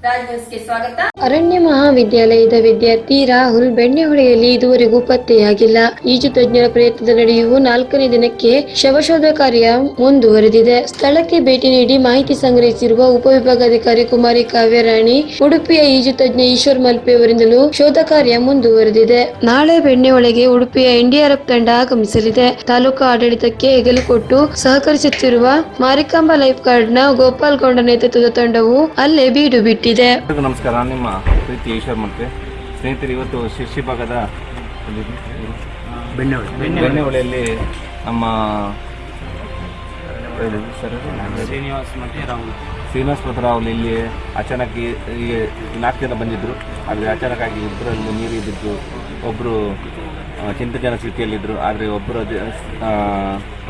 ರಾಜ್ ನ್ಯೂಸ್ಗೆ ಸ್ವಾಗತ. ಅರಣ್ಯ ಮಹಾವಿದ್ಯಾಲಯದ ವಿದ್ಯಾರ್ಥಿ ರಾಹುಲ್ ಬೆಣ್ಣೆಹೊಳೆಯಲ್ಲಿ ಇದುವರೆಗೂ ಪತ್ತೆಯಾಗಿಲ್ಲ. ಈಜು ತಜ್ಞರ ಪ್ರಯತ್ನದ ನಡೆಯುವ 4ನೇ ದಿನಕ್ಕೆ ಶವಶೋಧ ಕಾರ್ಯ ಮುಂದುವರೆದಿದೆ. ಸ್ಥಳಕ್ಕೆ ಭೇಟಿ ನೀಡಿ ಮಾಹಿತಿ ಸಂಗ್ರಹಿಸಿರುವ ಉಪವಿಭಾಗಾಧಿಕಾರಿ ಕುಮಾರಿ ಕಾವ್ಯರಾಣಿ, ಉಡುಪಿಯ ಈಜು ತಜ್ಞ ಈಶ್ವರ್ ಮಲ್ಪೆ ಅವರಿಂದಲೂ ಶೋಧ ಕಾರ್ಯ ಮುಂದುವರೆದಿದೆ. ನಾಳೆ ಬೆಣ್ಣೆಹೊಳೆಗೆ ಉಡುಪಿಯ ಎನ್ಡಿಆರ್ಎಫ್ ತಂಡ ಆಗಮಿಸಲಿದೆ. ತಾಲೂಕು ಆಡಳಿತಕ್ಕೆ ಹೆಗಲು ಕೊಟ್ಟು ಸಹಕರಿಸುತ್ತಿರುವ ಮಾರಿಕಾಂಬ ಲೈಫ್ ಗಾರ್ಡ್ನ ಗೋಪಾಲ್ ಗೌಡ ನೇತೃತ್ವದ ತಂಡವು ಅಲ್ಲೇ ಬೀಡು ಬಿಟ್ಟಿದೆ. ನಮಸ್ಕಾರ, ನಿಮ್ಮ ಪ್ರೀತಿ ಈಶ್ವರ್ ಮತ್ತೆ ಸ್ನೇಹಿತರು. ಇವತ್ತು ಶಿರ್ಸಿ ಭಾಗದ ಬೆಣ್ಣೆಹೊಳೆಯಲ್ಲಿ ನಮ್ಮ ಶ್ರೀನಿವಾಸ್ ಮತ್ತು ರಾಹುಲ್ ಇಲ್ಲಿ ಅಚಾನಕ್ 4 ಜನ ಬಂದಿದ್ದರು. ಆದರೆ ಅಚಾನಕ್ಕಾಗಿ ಇಬ್ಬರಲ್ಲಿ ನೀರು ಇದ್ದಿದ್ದು, ಒಬ್ಬರು ಚಿಂತಾಜನಕ ಸ್ಥಿತಿಯಲ್ಲಿದ್ದರು. ಆದರೆ ಒಬ್ಬರು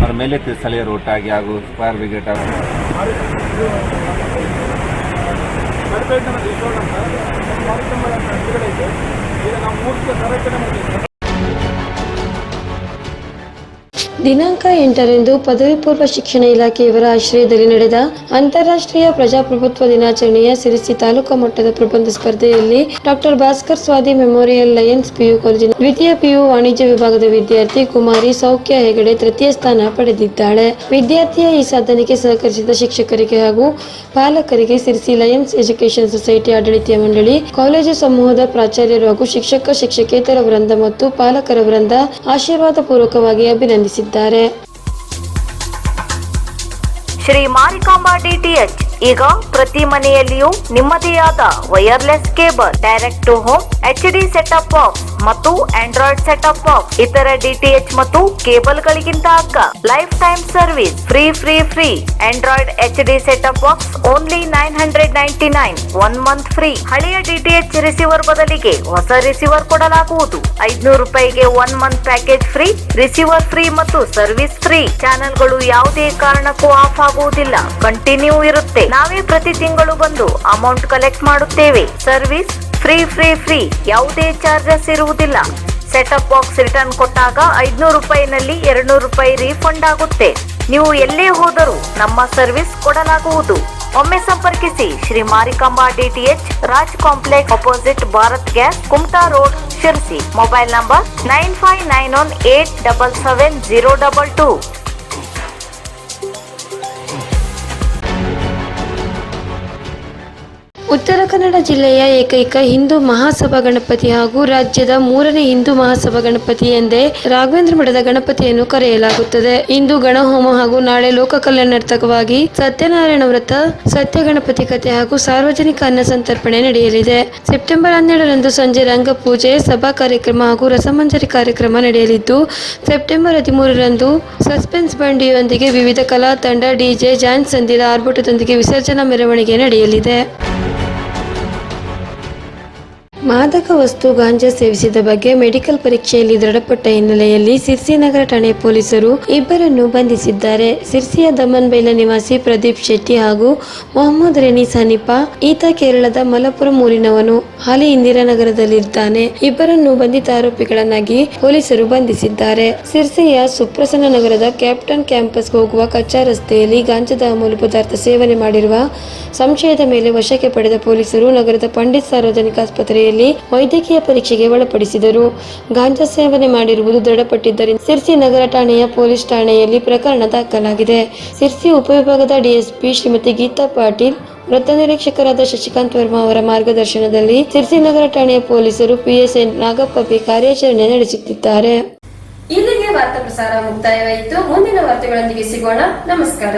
ಅವರ ಮೇಲೆ ಸ್ಥಳೀಯರು ಒಟ್ಟಾಗಿ ಹಾಗೂ ಫೈರ್ ಬ್ರಿಗೇಡ್ ದಿನಾಂಕ 8ರಂದು ಪದವಿ ಪೂರ್ವ ಶಿಕ್ಷಣ ಇಲಾಖೆಯವರ ಆಶ್ರಯದಲ್ಲಿ ನಡೆದ ಅಂತಾರಾಷ್ಟ್ರೀಯ ಪ್ರಜಾಪ್ರಭುತ್ವ ದಿನಾಚರಣೆಯ ಸಿರಿಸಿ ತಾಲೂಕು ಮಟ್ಟದ ಪ್ರಬಂಧ ಸ್ಪರ್ಧೆಯಲ್ಲಿ doctor Bhaskar Swadi memorial lions PU ಕಾಲೇಜಿನ ದ್ವಿತೀಯ ಪಿಯು ವಾಣಿಜ್ಯ ವಿಭಾಗದ ವಿದ್ಯಾರ್ಥಿ ಕುಮಾರಿ ಸೌಖ್ಯ ಹೆಗಡೆ ತೃತೀಯ ಸ್ಥಾನ ಪಡೆದಿದ್ದಾಳೆ. ವಿದ್ಯಾರ್ಥಿಯ ಈ ಸಾಧನೆಗೆ ಸಹಕರಿಸಿದ ಶಿಕ್ಷಕರಿಗೆ ಹಾಗೂ ಪಾಲಕರಿಗೆ ಸಿರಿಸಿ ಲಯನ್ಸ್ ಎಜುಕೇಷನ್ ಸೊಸೈಟಿ ಆಡಳಿತ ಮಂಡಳಿ, ಕಾಲೇಜು ಸಮೂಹದ ಪ್ರಾಚಾರ್ಯರು ಹಾಗೂ ಶಿಕ್ಷಕೇತರ ವೃಂದ ಮತ್ತು ಪಾಲಕರ ವೃಂದ ಆಶೀರ್ವಾದ ಪೂರ್ವಕವಾಗಿ ಅಭಿನಂದಿಸಿದ್ದಾರೆ. ಶ್ರೀ ಮಾರಿಕಾಂಬಾ ಡಿಟಿಎಚ್ ಈಗ ಪ್ರತಿ ಮನೆಯಲ್ಲಿಯೂ ನಿಮ್ಮದೇ ಆದ wireless cable, direct to home HD setup box ಮತ್ತು ಆಂಡ್ರಾಯ್ಡ್ ಸೆಟಪ್ ಬಾಕ್ಸ್ ಇತರ DTH ಮತ್ತು ಕೇಬಲ್ ಗಳಿಗಿಂತ ಅಗ್ಗ life time service free android HD setup box only 999, 1 month free. ಹಳೆಯ DTH ರಿಸೀವರ್ ಬದಲಿಗೆ ಹೊಸ ರಿಸೀವರ್ ಕೊಡಲಾಗುವುದು. 500 ರೂಪಾಯಿಗೆ 1 month package free, receiver free ಮತ್ತು ಸರ್ವಿಸ್ ಫ್ರೀ. ಚಾನೆಲ್ಗಳು ಯಾವುದೇ ಕಾರಣಕ್ಕೂ ಆಫ್ ಆಗುವುದಿಲ್ಲ, ಕಂಟಿನ್ಯೂ ಇರುತ್ತೆ. ನಾವೇ ಪ್ರತಿ ತಿಂಗಳು ಬಂದು ಅಮೌಂಟ್ ಕಲೆಕ್ಟ್ ಮಾಡುತ್ತೇವೆ. ಸರ್ವಿಸ್ ಫ್ರೀ, ಯಾವುದೇ ಚಾರ್ಜಸ್ ಇರುವುದಿಲ್ಲ. ಸೆಟಪ್ ಬಾಕ್ಸ್ ರಿಟರ್ನ್ ಕೊಟ್ಟಾಗ 500 ರೂಪಾಯಿನಲ್ಲಿ 200 ರೂಪಾಯಿ ರೀಫಂಡ್ ಆಗುತ್ತೆ. ನೀವು ಎಲ್ಲೇ ಹೋದರೂ ನಮ್ಮ ಸರ್ವಿಸ್ ಕೊಡಲಾಗುವುದು. ಒಮ್ಮೆ ಸಂಪರ್ಕಿಸಿ Shri Marikamba DTH, Raj complex opposite Bharat gas, Kumta road, Sirsi. Mobile number 9591877022. Uttara Kannada ಜಿಲ್ಲೆಯ ಏಕೈಕ ಹಿಂದೂ ಮಹಾಸಭಾ ಗಣಪತಿ ಹಾಗೂ ರಾಜ್ಯದ 3ನೇ ಹಿಂದೂ ಮಹಾಸಭಾ ಗಣಪತಿ ಎಂದೇ ರಾಘವೇಂದ್ರ ಮಠದ ಗಣಪತಿಯನ್ನು ಕರೆಯಲಾಗುತ್ತದೆ. ಇಂದು ಗಣಹೋಮ ಹಾಗೂ ನಾಳೆ ಲೋಕ ಕಲ್ಯಾಣಾರ್ಥಕವಾಗಿ ಸತ್ಯನಾರಾಯಣ ವ್ರತ, ಸತ್ಯ ಗಣಪತಿ ಕಥೆ ಹಾಗೂ ಸಾರ್ವಜನಿಕ ಅನ್ನ ಸಂತರ್ಪಣೆ ನಡೆಯಲಿದೆ. ಸೆಪ್ಟೆಂಬರ್ 12ರಂದು ಸಂಜೆ ರಂಗಪೂಜೆ, ಸಭಾ ಕಾರ್ಯಕ್ರಮ ಹಾಗೂ ರಸಮಂಜರಿ ಕಾರ್ಯಕ್ರಮ ನಡೆಯಲಿದ್ದು, ಸೆಪ್ಟೆಂಬರ್ 13ರಂದು ಸಸ್ಪೆನ್ಸ್ ಬಂಡಿಯೊಂದಿಗೆ ವಿವಿಧ ಕಲಾ ತಂಡ, DJ, ಜಾನ್ ಸಂದಿದ ಆರ್ಭಟದೊಂದಿಗೆ ವಿಸರ್ಜನಾ ಮೆರವಣಿಗೆ ನಡೆಯಲಿದೆ. ಮಾದಕ ವಸ್ತು ಗಾಂಜಾ ಸೇವಿಸಿದ ಬಗ್ಗೆ ಮೆಡಿಕಲ್ ಪರೀಕ್ಷೆಯಲ್ಲಿ ದೃಢಪಟ್ಟ ಹಿನ್ನೆಲೆಯಲ್ಲಿ ಸಿರ್ಸಿ ನಗರ ಠಾಣೆ ಪೊಲೀಸರು ಇಬ್ಬರನ್ನು ಬಂಧಿಸಿದ್ದಾರೆ. ಸಿರ್ಸಿಯ ದಮನ್ಬೈಲ ನಿವಾಸಿ ಪ್ರದೀಪ್ ಶೆಟ್ಟಿ ಹಾಗೂ ಮೊಹಮ್ಮದ್ ರೆನೀಸ್ ಹನೀಫಾ, ಈತ ಕೇರಳದ ಮಲಪುರಂ ಊರಿನವನು, ಹಾಲಿ ಇಂದಿರಾನಗರದಲ್ಲಿದ್ದಾನೆ. ಇಬ್ಬರನ್ನು ಬಂಧಿತ ಆರೋಪಿಗಳನ್ನಾಗಿ ಪೊಲೀಸರು ಬಂಧಿಸಿದ್ದಾರೆ. ಸಿರ್ಸಿಯ ಸುಪ್ರಸನ್ನ ನಗರದ ಕ್ಯಾಪ್ಟನ್ ಕ್ಯಾಂಪಸ್ ಹೋಗುವ ಕಚ್ಚಾ ರಸ್ತೆಯಲ್ಲಿ ಗಾಂಜಾದ ಅಮೂಲ್ಯ ಪದಾರ್ಥ ಸೇವನೆ ಮಾಡಿರುವ ಸಂಶಯದ ಮೇಲೆ ವಶಕ್ಕೆ ಪಡೆದ ಪೊಲೀಸರು ನಗರದ ಪಂಡಿತ್ ಸಾರ್ವಜನಿಕ ಆಸ್ಪತ್ರೆಯಲ್ಲಿ ವೈದ್ಯಕೀಯ ಪರೀಕ್ಷೆಗೆ ಒಳಪಡಿಸಿದರು. ಗಾಂಜಾ ಸೇವನೆ ಮಾಡಿರುವುದು ದೃಢಪಟ್ಟಿದ್ದರಿಂದ ಸಿರ್ಸಿ ನಗರ ಠಾಣೆಯ ಪೊಲೀಸ್ ಠಾಣೆಯಲ್ಲಿ ಪ್ರಕರಣ ದಾಖಲಾಗಿದೆ. ಸಿರ್ಸಿ ಉಪವಿಭಾಗದ DSP ಶ್ರೀಮತಿ ಗೀತಾ ಪಾಟೀಲ್, ವೃತ್ತ ನಿರೀಕ್ಷಕರಾದ ಶಶಿಕಾಂತ್ ವರ್ಮಾ ಅವರ ಮಾರ್ಗದರ್ಶನದಲ್ಲಿ ಸಿರ್ಸಿ ನಗರ ಠಾಣೆಯ ಪೊಲೀಸರು PSI ನಾಗಪ್ಪ ಪಿ ಕಾರ್ಯಾಚರಣೆ ನಡೆಸುತ್ತಿದ್ದಾರೆ. ಇಲ್ಲಿಗೆ ವಾರ್ತಾ ಪ್ರಸಾರ ಮುಕ್ತಾಯವಾಯಿತು. ಮುಂದಿನ ವಾರ್ತೆಗಳೊಂದಿಗೆ ಸಿಗೋಣ. ನಮಸ್ಕಾರ.